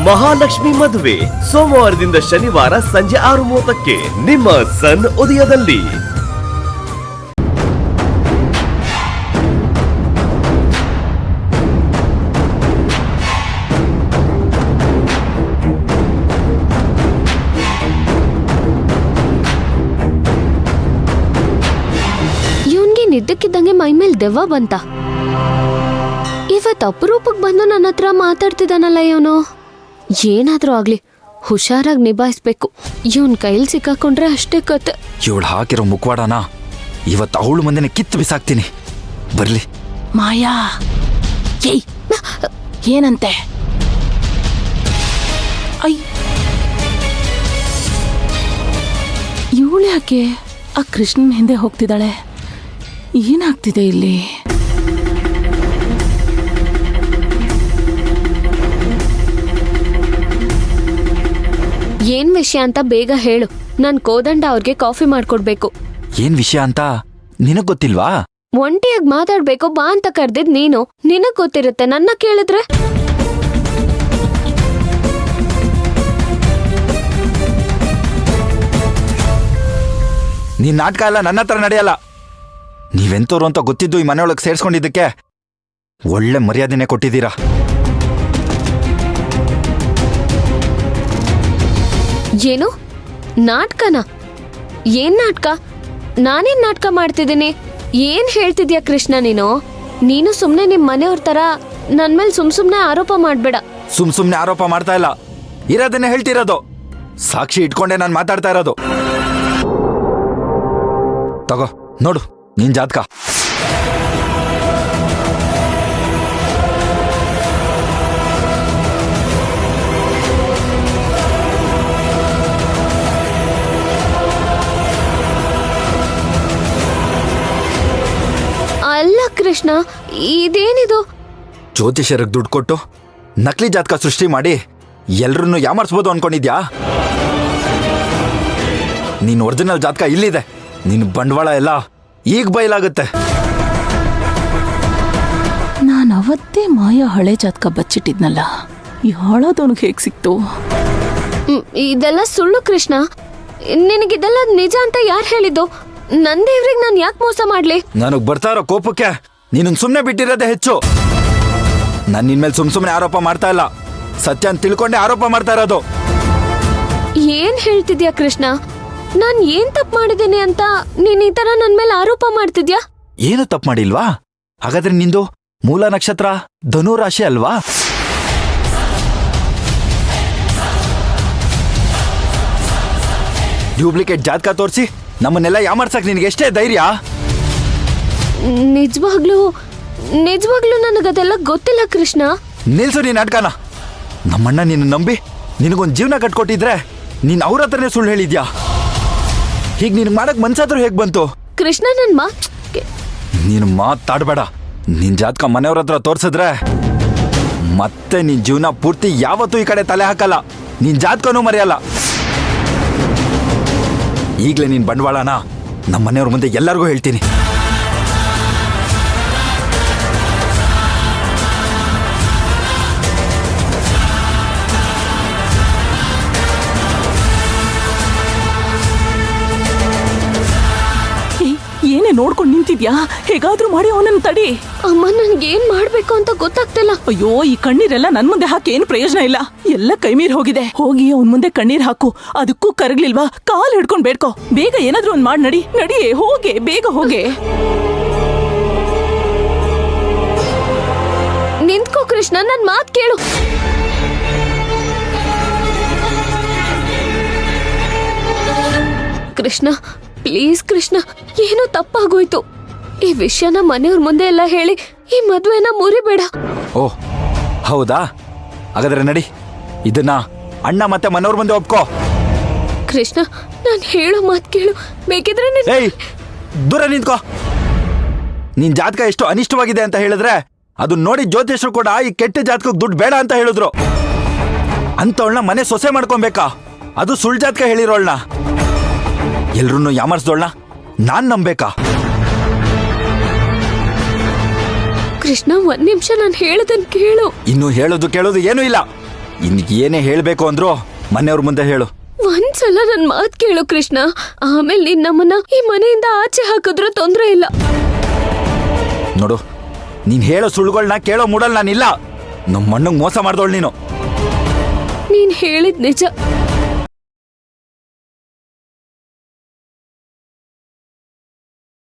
ಮಹಾಲಕ್ಷ್ಮಿ ಮದುವೆ ಸೋಮವಾರದಿಂದ ಶನಿವಾರ ಸಂಜೆ 6:30ಕ್ಕೆ ನಿಮ್ಮ ಸನ್ ಉದಯದಲ್ಲಿ. ಇವನ್ಗೆ ನಿದ್ದಕ್ಕಿದ್ದಂಗೆ ಮೈ ಮೇಲ್ ದೆವ್ವ ಬಂತ. ಇವತ್ ಅಪರೂಪಕ್ ಬಂದು ನನ್ನ ಹತ್ರ ಮಾತಾಡ್ತಿದ್ದಾನಲ್ಲ ಇವನು. ಏನಾದ್ರೂ ಆಗ್ಲಿ ಹುಷಾರಾಗಿ ನಿಭಾಯಿಸ್ಬೇಕು. ಇವನ್ ಕೈಲಿ ಸಿಕ್ಕಾಕೊಂಡ್ರೆ ಅಷ್ಟೇ ಕತೆ. ಇವಳು ಹಾಕಿರೋ ಮುಖವಾಡನ ಇವತ್ತು ಅವಳು ಮುಂದೆ ಕಿತ್ತು ಬಿಸಾಕ್ತೀನಿ. ಬರ್ಲಿ ಮಾಯಾ. ಏಯ್ ಏನಂತೆ? ಇವಳು ಯಾಕೆ ಆ ಕೃಷ್ಣನ್ ಹಿಂದೆ ಹೋಗ್ತಿದ್ದಾಳೆ? ಏನಾಗ್ತಿದೆ ಇಲ್ಲಿ? ಏನ್ ವಿಷಯ ಅಂತ ಬೇಗ ಹೇಳು. ನಾನ್ ಕೋದಂಡ ಅವ್ರಿಗೆ ಕಾಫಿ ಮಾಡ್ಕೊಡ್ಬೇಕು. ಏನ್ ವಿಷಯ ಅಂತ ನಿನಗ್ ಗೊತ್ತಿಲ್ವಾ? ಒಂಟಿಯಾಗಿ ಮಾತಾಡ್ಬೇಕು ಬಾ ಅಂತ ಕರ್ದಿದ್ ನೀನು. ನಿನಗ್ ಗೊತ್ತಿರುತ್ತೆ, ನನ್ನ ಕೇಳಿದ್ರೆ. ನೀನ್ ನಾಟಕ ಎಲ್ಲ ನನ್ನ ಹತ್ರ ನಡೆಯಲ್ಲ. ನೀವೆಂತೋರು ಅಂತ ಗೊತ್ತಿದ್ದು ಈ ಮನೆಯೊಳಗೆ ಸೇರ್ಸ್ಕೊಂಡಿದ್ದಕ್ಕೆ ಒಳ್ಳೆ ಮರ್ಯಾದೆನೆ ಕೊಟ್ಟಿದ್ದೀರಾ. ಏನು ನಾಟಕನ? ಏನ್ ನಾಟಕ? ನಾನೇನ್ ನಾಟಕ ಮಾಡ್ತಿದ್ದೀನಿ? ಏನ್ ಹೇಳ್ತಿದ್ಯಾ ಕೃಷ್ಣ ನೀನು? ನೀನು ಸುಮ್ನೆ ನಿಮ್ ಮನೆಯವ್ರ ತರ ನನ್ ಮೇಲೆ ಸುಮ್ನೆ ಆರೋಪ ಮಾಡ್ಬೇಡ. ಸುಮ್ನೆ ಆರೋಪ ಮಾಡ್ತಾ ಇಲ್ಲ, ಇರೋದನ್ನೇ ಹೇಳ್ತಿರೋದು. ಸಾಕ್ಷಿ ಇಟ್ಕೊಂಡೆ ನಾನು ಮಾತಾಡ್ತಾ ಇರೋದು. ತಗೋ ನೋಡು ನಿನ್ ಜಾತಕ. ಅಲ್ಲ ಕೃಷ್ಣ, ಇದೇನಿದು? ಜ್ಯೋತಿಷರಿಗೆ ದುಡ್ಡು ಕೊಟ್ಟು ನಕಲಿ ಜಾತಕ ಸೃಷ್ಟಿ ಮಾಡಿ ಎಲ್ರನ್ನು ಯಾಮರ್ಸ್ಬೋದು ಅನ್ಕೊಂಡಿದ್ಯಾ? ನೀನ್ ಒರಿಜಿನಲ್ ಜಾತಕ ಇಲ್ಲಿದೆ. ನಿನ್ ಬಂಡವಾಳ ಎಲ್ಲ ಈಗ ಬಯಲಾಗುತ್ತೆ. ನಾನು ಅವತ್ತೇ ಮಾಯಾ ಹಳೆ ಜಾತಕ ಬಚ್ಚಿಟ್ಟಿದ್ನಲ್ಲ, ಈ ಹಾಳೋದವನಿಗೆ ಹೇಗ್ ಸಿಕ್ತು? ಇದೆಲ್ಲ ಸುಳ್ಳು ಕೃಷ್ಣ. ನಿನಗಿದೆಲ್ಲ ನಿಜ ಅಂತ ಯಾರು ಹೇಳಿದ್ದು? ನನ್ ದೇವ್ರಿಗೆ ನಾನು ಯಾಕೆ ಮೋಸ ಮಾಡ್ಲಿ? ನನಗ್ ಬರ್ತಾ ಇರೋ ಕೋಪಕ್ಕೆ ನೀನು ಸುಮ್ನೆ ಬಿಟ್ಟಿರೋದೇ ಹೆಚ್ಚು. ನಾನು ನಿನ್ಮೇಲೆ ಸುಮ್ನೆ ಆರೋಪ ಮಾಡ್ತಾ ಇಲ್ಲ, ಸತ್ಯ ಅಂತ ತಿಳ್ಕೊಂಡೆ ಆರೋಪ ಮಾಡ್ತಾ ಇರೋದು. ಏನ್ ಹೇಳ್ತಿದ್ಯಾ ಕೃಷ್ಣ? ನಾನ್ ಏನ್ ತಪ್ಪು ಮಾಡಿದ್ದೇನೆ ಅಂತ ನೀನ್ ಈ ತರ ನನ್ ಮೇಲೆ ಆರೋಪ ಮಾಡ್ತಿದ್ಯಾ? ಏನು ತಪ್ಪು ಮಾಡಿಲ್ವಾ? ಹಾಗಾದ್ರೆ ನಿಂದು ಮೂಲ ನಕ್ಷತ್ರ ಧನು ರಾಶಿ ಅಲ್ವಾ? ಡ್ಯೂಪ್ಲಿಕೇಟ್ ಜಾತಕ ತೋರಿಸಿ ನಮ್ಮನ್ನೆಲ್ಲ ಯಾಮರ್ಸಕ್ ನಿನಗೆ ಎಷ್ಟೇ ಧೈರ್ಯ? ನಿಜವಾಗ್ಲೂ ನನಗದೆಲ್ಲ ಗೊತ್ತಿಲ್ಲ ಕೃಷ್ಣ. ನಿಲ್ಸು ನೀನ್ ನಾಟಕನ. ನಮ್ಮಣ್ಣ ನಿನ್ನ ನಂಬಿ ನಿನಗೊಂದು ಜೀವನ ಕಟ್ಕೊಟ್ಟಿದ್ರೆ ನೀನ್ ಅವ್ರ ಹತ್ರನೇ ಸುಳ್ಳು ಹೇಳಿದ್ಯಾ? ಹೀಗ್ ನಿನ್ ಮಾಡಕ್ ಮನ್ಸಾದ್ರೂ ಹೇಗ್ ಬಂತು? ಕೃಷ್ಣ ನೀನು ಮಾತಾಡ್ಬೇಡ. ನಿನ್ ಜಾತಕ ಮನೆಯವ್ರ ಹತ್ರ ತೋರ್ಸಿದ್ರೆ ಮತ್ತೆ ನಿನ್ ಜೀವನ ಪೂರ್ತಿ ಯಾವತ್ತೂ ಈ ಕಡೆ ತಲೆ ಹಾಕಲ್ಲ. ನಿನ್ ಜಾತಕನೂ ಮರೆಯಲ್ಲ. ಈಗ್ಲೇ ನಿನ್ ಬಂಡವಾಳನ ನಮ್ಮ ಮನೆಯವ್ರ ಮುಂದೆ ಎಲ್ಲರಿಗೂ ಹೇಳ್ತೀನಿ. ಏನೇ ನೋಡ್ಕೊಂಡು ನಿಂತಿದ್ಯಾ? ಹೇಗಾದ್ರೂ ಮಾಡಿ ಅವನನ್ನ ತಡಿ. ಅಮ್ಮ, ನನ್ಗೇನ್ ಮಾಡ್ಬೇಕು ಅಂತ ಗೊತ್ತಾಗ್ತಿಲ್ಲ. ಅಯ್ಯೋ, ಈ ಕಣ್ಣೀರೆಲ್ಲ ನನ್ ಮುಂದೆ ಹಾಕಿ ಏನ್ ಪ್ರಯೋಜನ ಇಲ್ಲ. ಎಲ್ಲ ಕೈಮೀರ್ ಹೋಗಿದೆ. ಹೋಗಿ ಅವನ್ ಮುಂದೆ ಕಣ್ಣೀರ್ ಹಾಕು. ಅದಕ್ಕೂ ಕರಗ್ಲಿಲ್ವಾ? ಕಾಲ್ ಹಿಡ್ಕೊಂಡ್ ಬೇಡ್ಕೋ. ಬೇಗ ಏನಾದ್ರೂ ಒಂದ್ ಮಾಡಿ ನಡಿಯೇ. ಹೋಗೆ, ಬೇಗ ಹೋಗೆ. ನಿಂತ್ಕೋ ಕೃಷ್ಣ, ನನ್ ಮಾತ್ ಕೇಳು. ಕೃಷ್ಣ ಪ್ಲೀಸ್ ಕೃಷ್ಣ, ಏನೋ ತಪ್ಪಾಗೋಯ್ತು. ಈ ವಿಷಯನ ಮನೆಯವ್ರ ಮುಂದೆ ಎಲ್ಲ ಹೇಳಿ ಈ ಮದ್ವೆನ ಮುರಿಬೇಡ. ಓ ಹೌದಾ? ಹಾಗಾದ್ರೆ ನಡಿ, ಇದನ್ನ ಅಣ್ಣ ಮತ್ತೆ ಮನೆಯವ್ರ ಮುಂದೆ ಒಪ್ಕೋ. ಕೃಷ್ಣ, ನಾನ್ ಹೇಳೋ ಮಾತ್ ಕೇಳು. ಬೇಕಿದ್ರೆ ಏಯ್, ದೂರ ನಿಂತ್ಕೋ. ನಿನ್ ಜಾತಕ ಎಷ್ಟು ಅನಿಷ್ಟವಾಗಿದೆ ಅಂತ ಹೇಳಿದ್ರೆ ಅದು ನೋಡಿ ಜ್ಯೋತಿಷರು ಕೂಡ ಈ ಕೆಟ್ಟ ಜಾತಕಕ್ಕೆ ದುಡ್ಡು ಬೇಡ ಅಂತ ಹೇಳಿದ್ರು. ಅಂತವಳನ್ನ ಮನೆ ಸೊಸೆ ಮಾಡ್ಕೊಬೇಕಾ? ಅದು ಸುಳ್ಳು ಜಾತಕ ಹೇಳಿರೋಳ್ನ ಎಲ್ರನ್ನೂ ಯಾಮರ್ಸ್ದೋಳ್ನ ನಾನ್ ನಂಬೇಕಾ? ಕೃಷ್ಣ, ಒಂದ್ ನಿಮಿಷ ನಾನು ಹೇಳದನ್ ಕೇಳು. ಇನ್ನು ಹೇಳೋದು ಕೇಳೋದು ಏನೂ ಇಲ್ಲ. ಇನ್ ಏನೇ ಹೇಳ್ಬೇಕು ಅಂದ್ರು ಮನೆಯವ್ರ ಮುಂದೆ ಹೇಳು. ಒಂದ್ಸಲ ನನ್ ಮಾತ್ ಕೇಳು ಕೃಷ್ಣ, ಆಮೇಲೆ ನೀನ್ ನಮ್ಮನ್ನ ಈ ಮನೆಯಿಂದ ಆಚೆ ಹಾಕಿದ್ರೂ ತೊಂದ್ರೆ ಇಲ್ಲ. ನೋಡು, ನೀನ್ ಹೇಳೋ ಸುಳ್ಳುಗಳನ್ನ ಕೇಳೋ ಮೂಡಲ್ ನಾನಿಲ್ಲ. ನಮ್ಮ ಮಣ್ಣಂಗ್ ಮೋಸ ಮಾಡ್ದವಳು ನೀನು. ನೀನ್ ಹೇಳಿದ್ ನಿಜ.